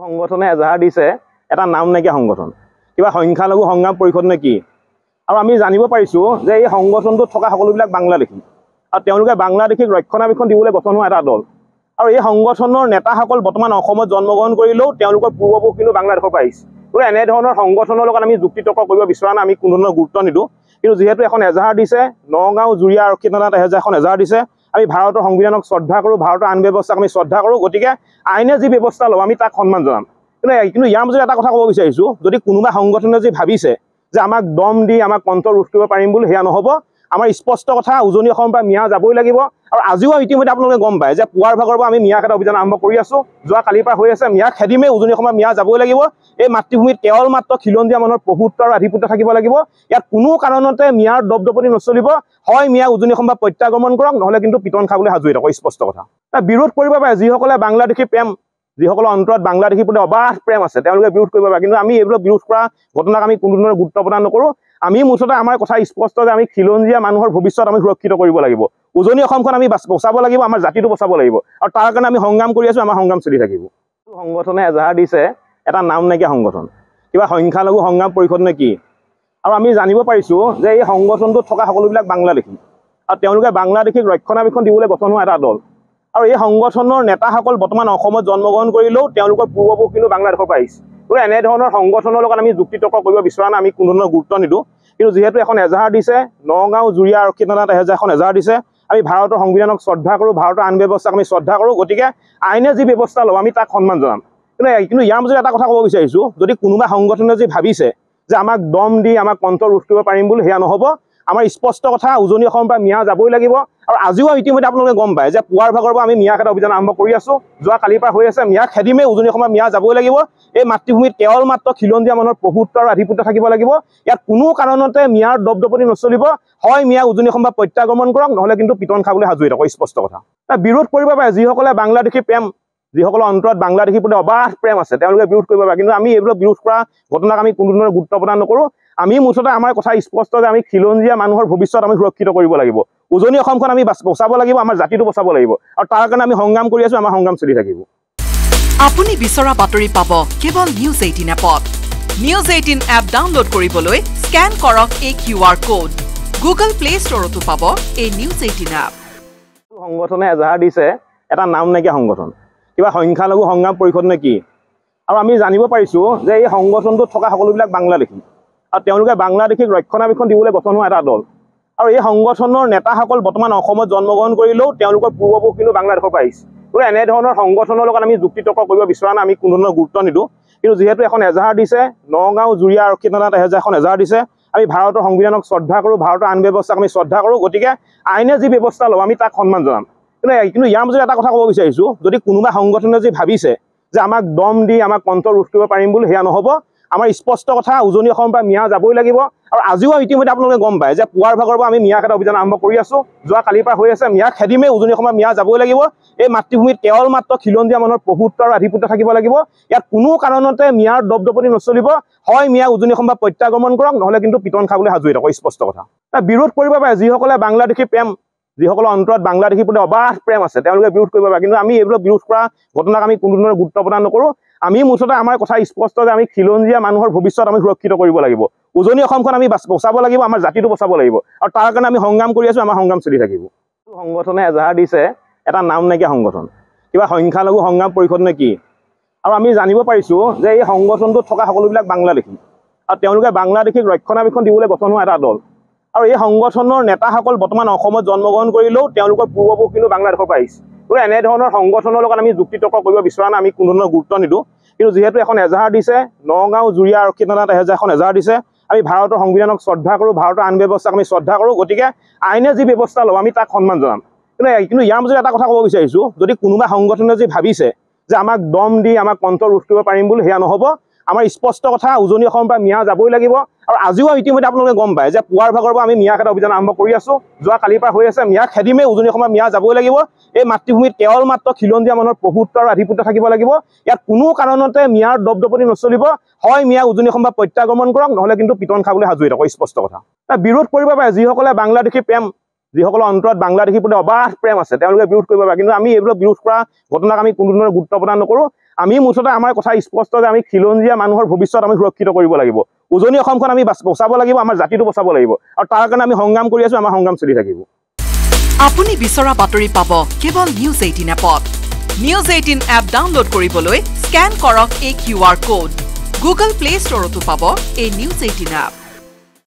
সংগঠনে এজাহাৰ দিছে এটা নাম নাইকিয়া সংগঠন, কিবা সংখ্যালঘু সংগ্ৰাম পৰিষদ নে কি। আৰু আমি জানিব পাৰিছোঁ যে এই সংগঠনটোত থকা সকলোবিলাক বাংলাদেশী আৰু তেওঁলোকে বাংলাদেশীক ৰক্ষণাবেক্ষণ দিবলৈ গঠন হোৱা এটা দল। আৰু এই সংগঠনৰ নেতাসকল বৰ্তমান অসমত জন্মগ্ৰহণ কৰিলেও তেওঁলোকৰ পূৰ্বপুৰুষ কিন্তু বাংলাদেশৰ পৰা আহিছে। গতিকে এনেধৰণৰ সংগঠনৰ লগত আমি যুক্তি তৰ্ক কৰিব বিচৰা নাই, আমি কোনো ধৰণৰ গুৰুত্ব নিদিওঁ। কিন্তু যিহেতু এখন এজাহাৰ দিছে, নগাঁও জুৰীয়া আৰক্ষী থানাত এখন এজাহাৰ দিছে, আমি ভাৰতৰ সংবিধানক শ্ৰদ্ধা কৰোঁ, ভাৰতৰ আইন ব্যৱস্থাক আমি শ্ৰদ্ধা কৰোঁ। গতিকে আইনে যি ব্যৱস্থা ল'ব আমি তাক সন্মান জনাম। কিন্তু ইয়াৰ মাজত এটা কথা ক'ব বিচাৰিছোঁ, যদি কোনোবা সংগঠনে যি ভাবিছে যে আমাক দম দি আমাক কণ্ঠ ৰোধ কৰিব পাৰিম বুলি, সেয়া নহ'ব। আমাৰ স্পষ্ট কথা, উজনি অসমৰ পৰা মিয়া যাবই লাগিব। আৰু আজিও ইতিমধ্যে আপোনালোকে গম পায় যে পুৱাৰ ভাগৰ পৰা আমি মিয়া খেদা অভিযান আৰম্ভ কৰি আছোঁ। যোৱা কালিৰ পৰা হৈ আছে, মিয়া খেদিমেই উজনি অসমৰ মিয়া যাবই লাগিব। এই মাতৃভূমিত কেৱল মাত্ৰ খিলঞ্জীয়া মানুহৰ প্ৰভুত্ব আৰু আধিপত্য থাকিব লাগিব। ইয়াত কোনো কাৰণতে মিয়াৰ দপদপনি নচলিব। হয় মিয়া উজনি অসম প্ৰত্যাগমন কৰক, নহ'লে কিন্তু পিটন খাবলৈ সাজু হৈ থাকক, স্পষ্ট কথা। বিৰোধ কৰিব পাৰে যিসকলে বাংলাদেশী প্ৰেম, যিসকলৰ অন্তৰত বাংলাদেশীৰ প্ৰতি অবাধ প্ৰেম আছে, তেওঁলোকে বিৰোধ কৰিব পাৰে। কিন্তু আমি এইবিলাক বিৰোধ কৰা ঘটনাক আমি কোনো ধৰণৰ গুৰুত্ব প্ৰদান নকৰোঁ। আমি মুঠতে আমাৰ কথা স্পষ্ট যে আমি খিলঞ্জীয়া মানুহৰ ভৱিষ্যত আমি সুৰক্ষিত কৰিব লাগিব। উজনি অসমখন আমি বচাব লাগিব, আমাৰ জাতিটো বচাব লাগিব। আৰু তাৰ কাৰণে আমি সংগ্ৰাম কৰি আছোঁ, আমাৰ সংগ্ৰাম চলি থাকিব। সংগঠনে এজাহাৰ দিছে এটা নাম নাইকিয়া সংগঠন, কিবা সংখ্যালঘু সংগ্ৰাম পৰিষদ নে কি। আৰু আমি জানিব পাৰিছোঁ যে এই সংগঠনটোত থকা সকলোবিলাক বাংলাদেশী আৰু তেওঁলোকে বাংলাদেশীক ৰক্ষণাবেক্ষণ দিবলৈ গঠন হোৱা এটা দল। আৰু এই সংগঠনৰ নেতাসকল বৰ্তমান অসমত জন্মগ্ৰহণ কৰিলেও তেওঁলোকৰ পূৰ্বপুৰুষ কিন্তু বাংলাদেশৰ পৰা আহিছে। গতিকে এনেধৰণৰ সংগঠনৰ লগত আমি যুক্তি তৰ্ক কৰিব বিচৰা নাই, আমি কোনো ধৰণৰ গুৰুত্ব নিদিওঁ। কিন্তু যিহেতু এখন এজাহাৰ দিছে, নগাঁও জুৰীয়া আৰক্ষী থানাত এখন এজাহাৰ দিছে, আমি ভাৰতৰ সংবিধানক শ্ৰদ্ধা কৰোঁ, ভাৰতৰ আইন ব্যৱস্থাক আমি শ্ৰদ্ধা কৰোঁ। গতিকে আইনে যি ব্যৱস্থা ল'ব আমি তাক সন্মান জনাম। কিন্তু ইয়াৰ মাজত এটা কথা ক'ব বিচাৰিছোঁ, যদি কোনোবা সংগঠনে যি ভাবিছে যে আমাক দম দি আমাক কণ্ঠ ৰোধ কৰিব পাৰিম বুলি, সেয়া নহ'ব। আমাৰ স্পষ্ট কথা, উজনি অসমৰ পৰা মিয়া যাবই লাগিব। আৰু আজিও ইতিমধ্যে আপোনালোকে গম পায় যে পুৱাৰ ভাগৰ পৰা আমি মিয়া খেদা অভিযান আৰম্ভ কৰি আছোঁ। যোৱা কালিৰ পৰা হৈ আছে, মিয়া খেদিমেই উজনি অসমৰ মিয়া যাবই লাগিব। এই মাতৃভূমিত কেৱল মাত্ৰ খিলঞ্জীয়া মানুহৰ প্ৰভুত্ব আৰু আধিপত্য থাকিব লাগিব। ইয়াত কোনো কাৰণতে মিয়াৰ দপদপনি নচলিব। হয় মিয়া উজনি অসম পৰা প্ৰত্যাগমন কৰক, নহ'লে কিন্তু পিটন খাবলৈ সাজু হৈ থাকক, স্পষ্ট কথা। বিৰোধ কৰিব পাৰে যিসকলে বাংলাদেশী প্ৰেম, যিসকলৰ অন্তৰত বাংলাদেশীৰ প্ৰতি অবাধ প্ৰেম আছে, তেওঁলোকে বিৰোধ কৰিব পাৰে। কিন্তু আমি এইবিলাক বিৰোধ কৰা ঘটনাক আমি কোনো ধৰণৰ গুৰুত্ব প্ৰদান নকৰোঁ। আমি মুঠতে আমাৰ কথা স্পষ্ট যে আমি খিলঞ্জীয়া মানুহৰ ভৱিষ্যত আমি সুৰক্ষিত কৰিব লাগিব। উজনি অসমখন আমি বচাব লাগিব, আমাৰ জাতিটো বচাব লাগিব। আৰু তাৰ কাৰণে আমি সংগ্ৰাম কৰি আছোঁ, আমাৰ সংগ্ৰাম চলি থাকিব। আপুনি বিচৰা বাতৰি পাব কেৱল নিউজ 18 এপত। নিউজ 18 এপ ডাউনলোড কৰিবলৈ স্কেন কৰক এই QR কোড। গুগল প্লে ষ্টৰতো পাব এই নিউজ 18 এপ। সংগঠনে এজাহাৰ দিছে এটা নাম নাইকিয়া সংগঠন, কিবা সংখ্যালঘু সংগ্ৰাম পৰিষদ নে কি। আৰু আমি জানিব পাৰিছোঁ যে এই সংগঠনটোত থকা সকলোবিলাক বাংলাদেশী আৰু তেওঁলোকে বাংলাদেশীক ৰক্ষণাবেক্ষণ দিবলৈ গঠন হোৱা এটা দল। আৰু এই সংগঠনৰ নেতাসকল বৰ্তমান অসমত জন্মগ্ৰহণ কৰিলেও তেওঁলোকৰ পূৰ্বপুৰুষ কিন্তু বাংলাদেশৰ পৰা আহিছে। গতিকে এনেধৰণৰ সংগঠনৰ লগত আমি যুক্তি তৰ্ক কৰিব বিচৰা নাই, আমি কোনো ধৰণৰ গুৰুত্ব নিদিওঁ। কিন্তু যিহেতু এখন এজাহাৰ দিছে, নগাঁও জুৰীয়া আৰক্ষী থানাত এখন এজাহাৰ দিছে, আমি ভাৰতৰ সংবিধানক শ্ৰদ্ধা কৰোঁ, ভাৰতৰ আইন ব্যৱস্থাক আমি শ্ৰদ্ধা কৰোঁ। গতিকে আইনে যি ব্যৱস্থা ল'ব আমি তাক সন্মান জনাম। কিন্তু ইয়াৰ মাজত এটা কথা ক'ব বিচাৰিছোঁ, যদি কোনোবা সংগঠনে যি ভাবিছে যে আমাক দম দি আমাক কণ্ঠ ৰোধ কৰিব পাৰিম বুলি, সেয়া নহ'ব। আমাৰ স্পষ্ট কথা, উজনি অসমৰ পৰা মিয়া যাবই লাগিব। আৰু আজিও ইতিমধ্যে আপোনালোকে গম পায় যে পুৱাৰ ভাগৰ পৰা আমি মিয়া খেদা অভিযান আৰম্ভ কৰি আছোঁ। যোৱা কালিৰ পৰা হৈ আছে, মিয়া খেদিমেই উজনি অসমৰ মিয়া যাবই লাগিব। এই মাতৃভূমিত কেৱল মাত্ৰ খিলঞ্জীয়া মানুহৰ প্ৰভুত্ব আৰু আধিপত্য থাকিব লাগিব। ইয়াত কোনো কাৰণতে মিয়াৰ দপদপনি নচলিব। হয় মিয়া উজনি অসম পৰা প্ৰত্যাগমন কৰক, নহ'লে কিন্তু পিটন খাবলৈ সাজু হৈ থাকক, স্পষ্ট কথা। বিৰোধ কৰিব পাৰে যিসকলে বাংলাদেশী প্ৰেম, যিসকলৰ অন্তৰত বাংলাদেশীৰ প্ৰতি অবাধ প্ৰেম আছে, তেওঁলোকে বিৰোধ কৰিব পাৰে। কিন্তু আমি এইবিলাক বিৰোধ কৰা ঘটনাক আমি কোনো ধৰণৰ গুৰুত্ব প্ৰদান নকৰোঁ। আমি মুঠতে আমাৰ কথা স্পষ্ট যে আমি খিলঞ্জীয়া মানুহৰ ভৱিষ্যত আমি সুৰক্ষিত কৰিব লাগিব। উজনি অসমখন আমি বচাব লাগিব, আমাৰ জাতিটো বচাব লাগিব। আৰু তাৰ কাৰণে আমি সংগ্ৰাম কৰি আছোঁ, আমাৰ সংগ্ৰাম চলি থাকিব। সংগঠনে এজাহাৰ দিছে এটা নাম নাইকিয়া সংগঠন, কিবা সংখ্যালঘু সংগ্ৰাম পৰিষদ নে কি। আৰু আমি জানিব পাৰিছোঁ যে এই সংগঠনটোত থকা সকলোবিলাক বাংলাদেশী আৰু তেওঁলোকে বাংলাদেশীক ৰক্ষণাবেক্ষণ দিবলৈ গঠন হোৱা এটা দল। আৰু এই সংগঠনৰ নেতাসকল বৰ্তমান অসমত জন্মগ্ৰহণ কৰিলেও তেওঁলোকৰ পূৰ্বপুৰুষ কিন্তু বাংলাদেশৰ পৰা আহিছে। গতিকে এনেধৰণৰ সংগঠনৰ লগত আমি যুক্তি তৰ্ক কৰিব বিচৰা নাই, আমি কোনো ধৰণৰ গুৰুত্ব নিদিওঁ। কিন্তু যিহেতু এখন এজাহাৰ দিছে, নগাঁও জুৰীয়া আৰক্ষী থানাত এখন এজাহাৰ দিছে, আমি ভাৰতৰ সংবিধানক শ্ৰদ্ধা কৰোঁ, ভাৰতৰ আইন ব্যৱস্থাক আমি শ্ৰদ্ধা কৰোঁ। গতিকে আইনে যি ব্যৱস্থা ল'ব আমি তাক সন্মান জনাম। কিন্তু ইয়াৰ মাজত এটা কথা ক'ব বিচাৰিছোঁ, যদি কোনোবা সংগঠনে যি ভাবিছে যে আমাক দম দি আমাক কণ্ঠ ৰোধ কৰিব পাৰিম বুলি, সেয়া নহ'ব। আমাৰ স্পষ্ট কথা, উজনি অসমৰ পৰা মিয়া যাবই লাগিব। আৰু আজিও ইতিমধ্যে আপোনালোকে গম পায় যে পুৱাৰ ভাগৰ পৰা আমি মিয়া খেদা অভিযান আৰম্ভ কৰি আছোঁ। যোৱা কালিৰ পৰা হৈ আছে, মিয়া খেদিমেই উজনি অসমৰ মিয়া যাবই লাগিব। এই মাতৃভূমিত কেৱল মাত্ৰ খিলঞ্জীয়া মানুহৰ প্ৰভুত্ব আৰু আধিপত্য থাকিব লাগিব। ইয়াত কোনো কাৰণতে মিয়াৰ দপদপনি নচলিব। হয় মিয়া উজনি অসম পৰা প্ৰত্যাগমন কৰক, নহ'লে কিন্তু পিটন খাবলৈ সাজু হৈ থাকক, স্পষ্ট কথা। বিৰোধ কৰিব পাৰে যিসকলে বাংলাদেশী প্ৰেম, যিসকলৰ অন্তৰত বাংলাদেশীৰ প্ৰতি অবাধ প্ৰেম আছে, তেওঁলোকে বিৰোধ কৰিব পাৰে। কিন্তু আমি এইবিলাক বিৰোধ কৰা ঘটনাক আমি কোনো ধৰণৰ গুৰুত্ব প্ৰদান নকৰোঁ। আমি মুঠতে আমাৰ কথা স্পষ্ট যে আমি খিলঞ্জীয়া মানুহৰ ভৱিষ্যত আমি সুৰক্ষিত কৰিব লাগিব উজনি অসমখন আমি বচাব লাগিব আমাৰ জাতিটো বচাব লাগিব আৰু তাৰ কাৰণে আমি সংগ্ৰাম কৰি আছো আমাৰ সংগ্ৰাম চলি থাকিব আপুনি বিচৰা বাতৰি পাব কেৱল নিউজ 18 এপত নিউজ 18 এপ ডাউনলোড কৰিবলৈ স্ক্যান কৰক এই QR কোড গুগল প্লে ষ্টৰতো পাব এই নিউজ 18 এপ